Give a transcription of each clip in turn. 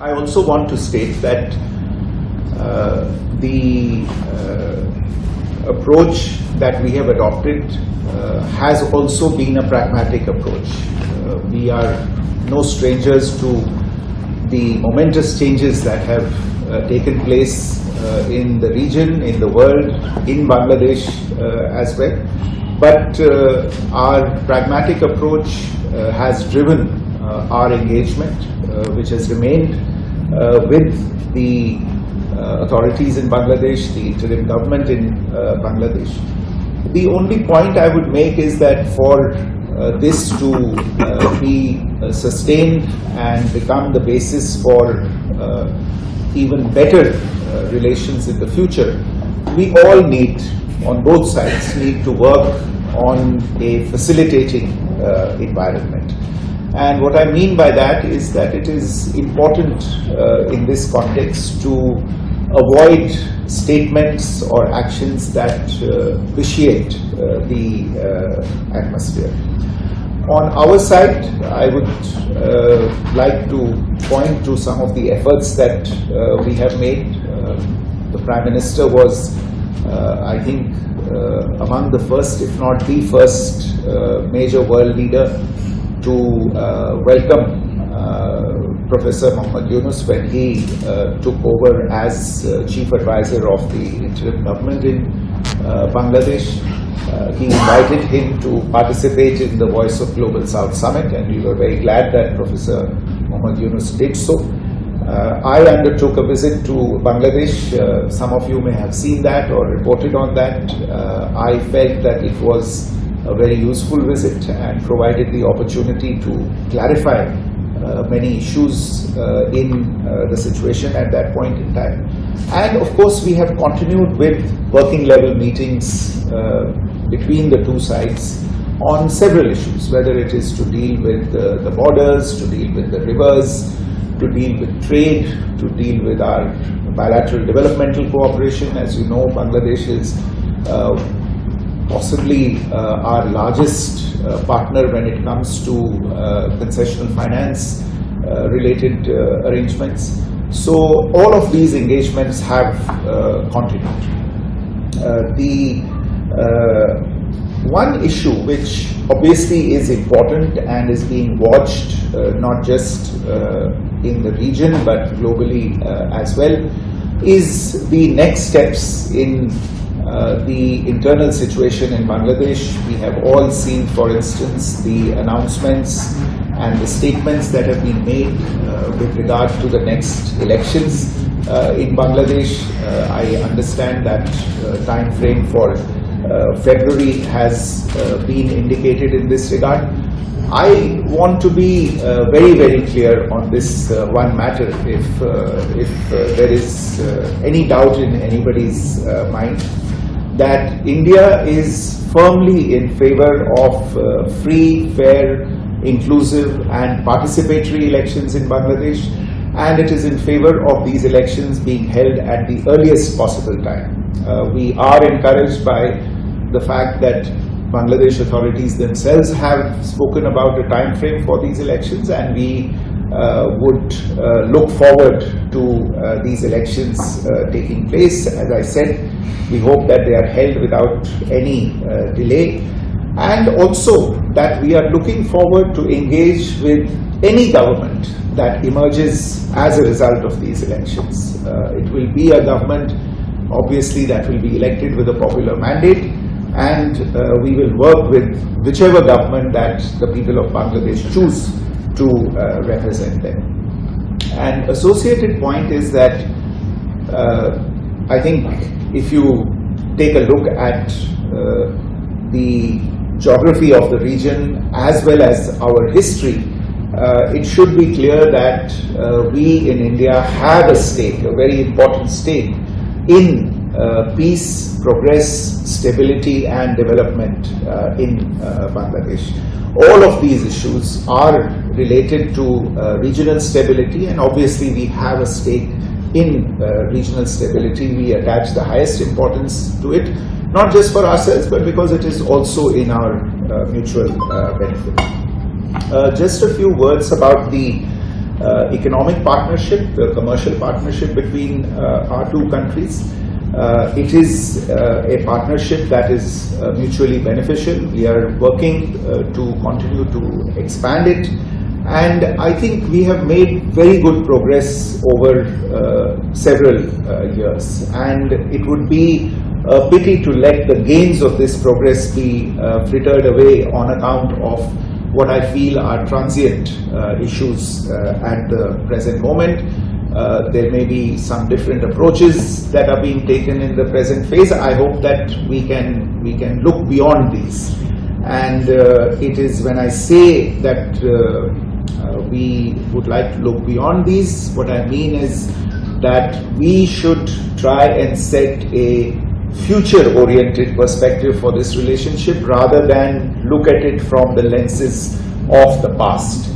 I also want to state that the approach that we have adopted has also been a pragmatic approach. We are no strangers to the momentous changes that have taken place in the region, in the world, in Bangladesh as well. But our pragmatic approach has driven our engagement, which has remained with the authorities in Bangladesh, the interim government in Bangladesh. The only point I would make is that for this to be sustained and become the basis for even better relations in the future, we all need, on both sides, need to work on a facilitating environment. And what I mean by that is that it is important in this context to avoid statements or actions that vitiate the atmosphere. On our side, I would like to point to some of the efforts that we have made. The Prime Minister was, I think, among the first, if not the first, major world leader to welcome Professor Muhammad Yunus when he took over as Chief Advisor of the interim government in Bangladesh. He invited him to participate in the Voice of Global South Summit, and we were very glad that Professor Muhammad Yunus did so. I undertook a visit to Bangladesh. Some of you may have seen that or reported on that. I felt that it was a very useful visit and provided the opportunity to clarify many issues in the situation at that point in time. And of course, we have continued with working level meetings between the two sides on several issues, whether it is to deal with the borders, to deal with the rivers, to deal with trade, to deal with our bilateral developmental cooperation. As you know, Bangladesh is possibly our largest partner when it comes to concessional finance related arrangements. So all of these engagements have continued. One issue which obviously is important and is being watched not just in the region but globally as well is the next steps in the internal situation in Bangladesh. We have all seen, for instance, the announcements and the statements that have been made with regard to the next elections in Bangladesh. I understand that time frame for February has been indicated in this regard. I want to be very, very clear on this one matter. If there is any doubt in anybody's mind, that India is firmly in favor of free, fair, inclusive and participatory elections in Bangladesh, and it is in favor of these elections being held at the earliest possible time. We are encouraged by the fact that Bangladesh authorities themselves have spoken about a time frame for these elections, and we would look forward to these elections taking place. As I said, we hope that they are held without any delay, and also that we are looking forward to engage with any government that emerges as a result of these elections. It will be a government, obviously, that will be elected with a popular mandate, and we will work with whichever government that the people of Bangladesh choose to represent them. An associated point is that I think if you take a look at the geography of the region as well as our history, it should be clear that we in India have a stake, a very important stake in peace, progress, stability and development in Bangladesh. All of these issues are related to regional stability, and obviously we have a stake in regional stability. We attach the highest importance to it, not just for ourselves, but because it is also in our mutual benefit. Just a few words about the economic partnership, the commercial partnership between our two countries. It is a partnership that is mutually beneficial. We are working to continue to expand it, and I think we have made very good progress over several years, and it would be a pity to let the gains of this progress be frittered away on account of what I feel are transient issues at the present moment. There may be some different approaches that are being taken in the present phase. I hope that we can look beyond these. And it is when I say that we would like to look beyond these, what I mean is that we should try and set a future-oriented perspective for this relationship rather than look at it from the lenses of the past.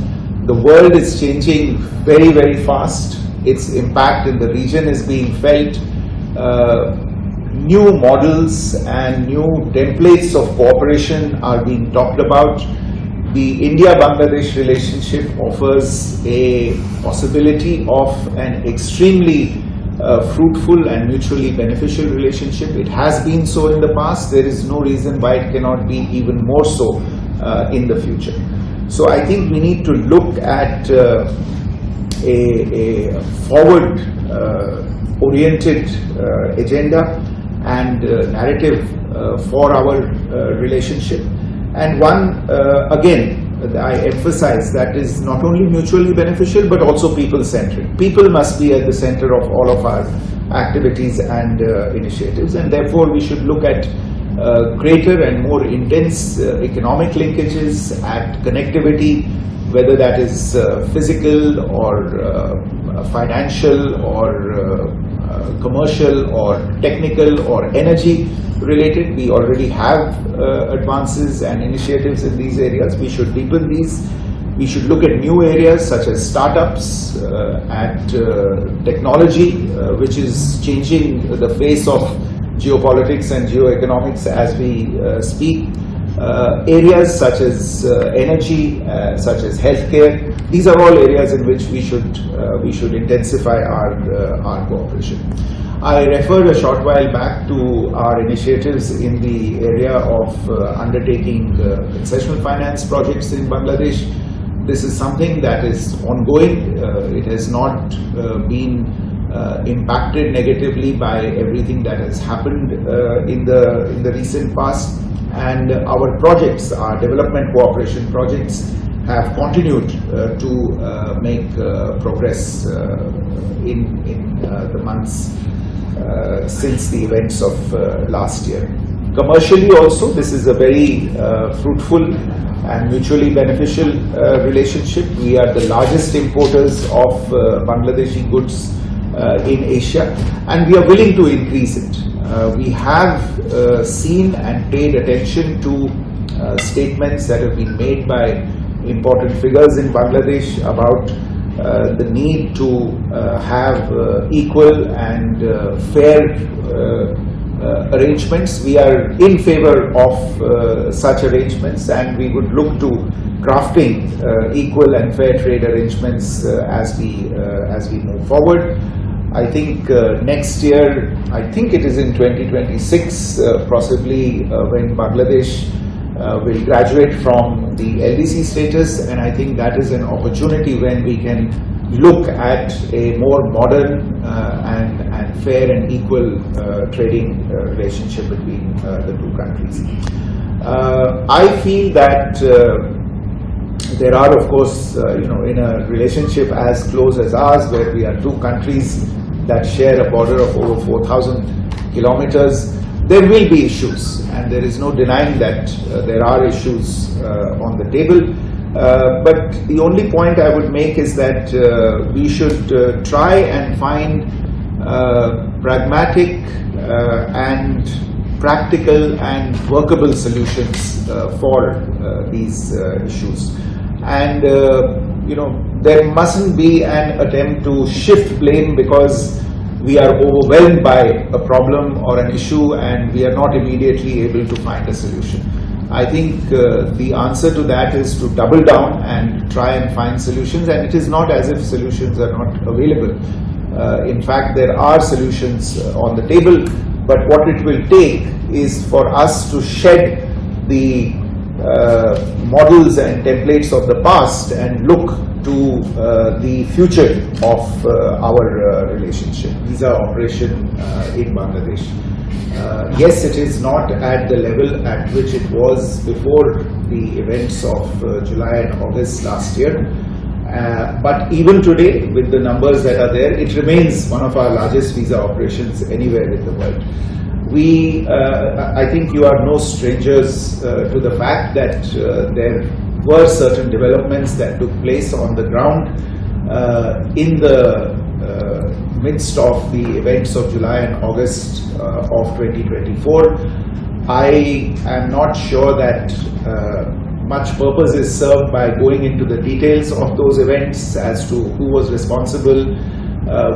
The world is changing very, very fast. Its impact in the region is being felt. New models and new templates of cooperation are being talked about. The India-Bangladesh relationship offers a possibility of an extremely fruitful and mutually beneficial relationship. It has been so in the past. There is no reason why it cannot be even more so in the future. So I think we need to look at a forward oriented agenda and narrative for our relationship, and one again I emphasize that is not only mutually beneficial but also people-centric. People must be at the center of all of our activities and initiatives, and therefore we should look at greater and more intense economic linkages, at connectivity, whether that is physical or financial or commercial or technical or energy related. We already have advances and initiatives in these areas. We should deepen these. We should look at new areas such as startups, at technology, which is changing the face of geopolitics and geoeconomics as we speak. Areas such as energy, such as healthcare. These are all areas in which we should intensify our cooperation. I referred a short while back to our initiatives in the area of undertaking concessional finance projects in Bangladesh. This is something that is ongoing. It has not been impacted negatively by everything that has happened in the recent past. And our projects, our development cooperation projects, have continued to make progress in the months since the events of last year. Commercially also, this is a very fruitful and mutually beneficial relationship. We are the largest importers of Bangladeshi goods in Asia, and we are willing to increase it. We have seen and paid attention to statements that have been made by important figures in Bangladesh about the need to have equal and fair arrangements. We are in favor of such arrangements, and we would look to crafting equal and fair trade arrangements as we move forward. I think next year, I think it is in 2026, possibly when Bangladesh will graduate from the LDC status, and I think that is an opportunity when we can look at a more modern and fair and equal trading relationship between the two countries. I feel that there are, of course, in a relationship as close as ours, where we are two countries that share a border of over 4,000 kilometers, there will be issues, and there is no denying that there are issues on the table. But the only point I would make is that we should try and find pragmatic and practical and workable solutions for these issues. And there mustn't be an attempt to shift blame because we are overwhelmed by a problem or an issue and we are not immediately able to find a solution. I think the answer to that is to double down and try and find solutions, and it is not as if solutions are not available. In fact, there are solutions on the table, but what it will take is for us to shed the models and templates of the past and look to the future of our relationship, visa operation in Bangladesh. Yes, it is not at the level at which it was before the events of July and August last year. But even today, with the numbers that are there, it remains one of our largest visa operations anywhere in the world. I think you are no strangers to the fact that there were certain developments that took place on the ground in the midst of the events of July and August of 2024. I am not sure that much purpose is served by going into the details of those events as to who was responsible,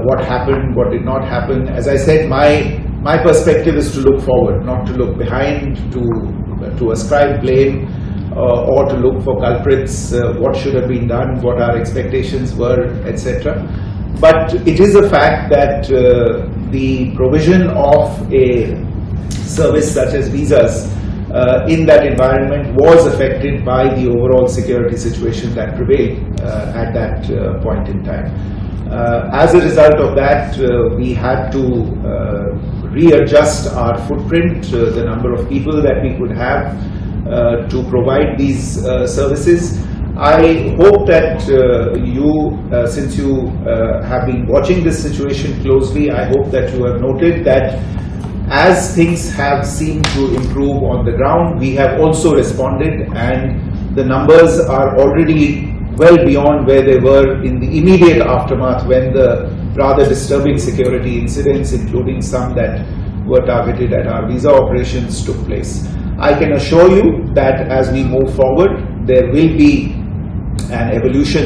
what happened, what did not happen. As I said, my perspective is to look forward, not to look behind, to ascribe blame or to look for culprits, what should have been done, what our expectations were, etc. But it is a fact that the provision of a service such as visas in that environment was affected by the overall security situation that prevailed at that point in time. As a result of that, we had to readjust our footprint, the number of people that we could have to provide these services. I hope that since you have been watching this situation closely, I hope that you have noted that as things have seemed to improve on the ground, we have also responded, and the numbers are already well beyond where they were in the immediate aftermath when the rather disturbing security incidents, including some that were targeted at our visa operations, took place. I can assure you that as we move forward, there will be an evolution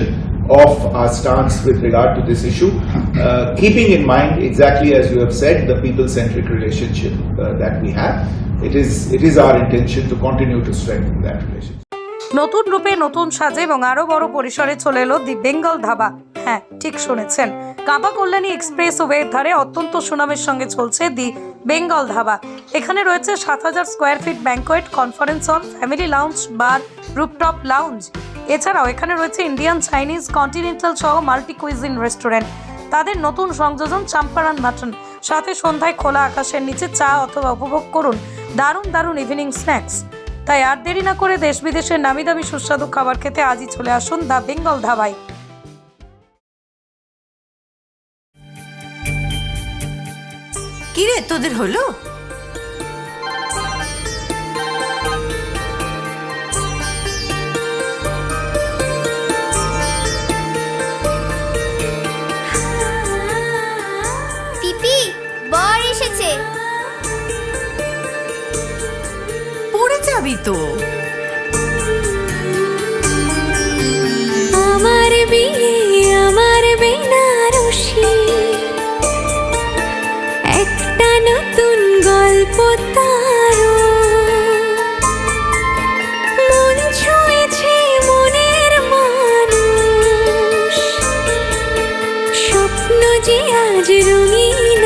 of our stance with regard to this issue, keeping in mind, exactly as you have said, the people-centric relationship that we have. It is our intention to continue to strengthen that relationship. নতুন রূপে নতুন সাজে এবং আরো বড় পরিসরে চলে এলো দি বেঙ্গল ধাবা। হ্যাঁ, ঠিক শুনেছেন, কাঁপা কল্যাণী এক্সপ্রেসওয়ের ধারে অত্যন্ত সুনামের সঙ্গে চলছে দি বেঙ্গল ধাবা। এখানে রয়েছে 7000 square feet banquet, conference hall, family lounge, bar, rooftop lounge. এছাড়াও এখানে রয়েছে ইন্ডিয়ান, চাইনিজ, কন্টিনেন্টাল সহ মাল্টি কুইজিন রেস্টুরেন্ট। তাদের নতুন সংযোজন চাম্পারান মাটন, সাথে সন্ধ্যায় খোলা আকাশের নিচে চা অথবা উপভোগ করুন দারুণ দারুণ ইভিনিং স্ন্যাক্স। তাই আর দেরি না করে দেশ বিদেশের নামি দামি সুস্বাদু খাবার খেতে আজই চলে আসুন দ্য বেঙ্গল ধাবায়। কি রে, তোদের হলো? পিপি, বর এসেছে। পড়ে যাবি তো। আমার বিয়ে, আমার বেনারসি, একটা নতুন গল্প তার, মন ছুঁয়েছে মনের মানুষ, স্বপ্ন যে আজ রঙিন।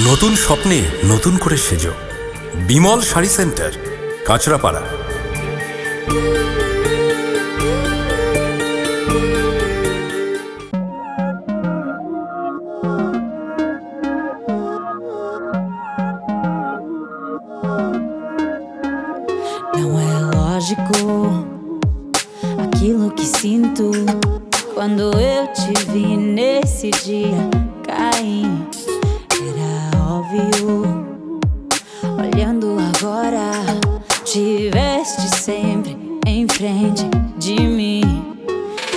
নতুন স্বপ্নে নতুন করে সেজো, Bimal sari centre, Kanchrapara. Não é lógico aquilo que sinto quando eu te vi nesse dia cair. Era óbvio, olhando agora, tiveste sempre em frente de mim.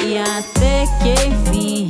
E até que enfim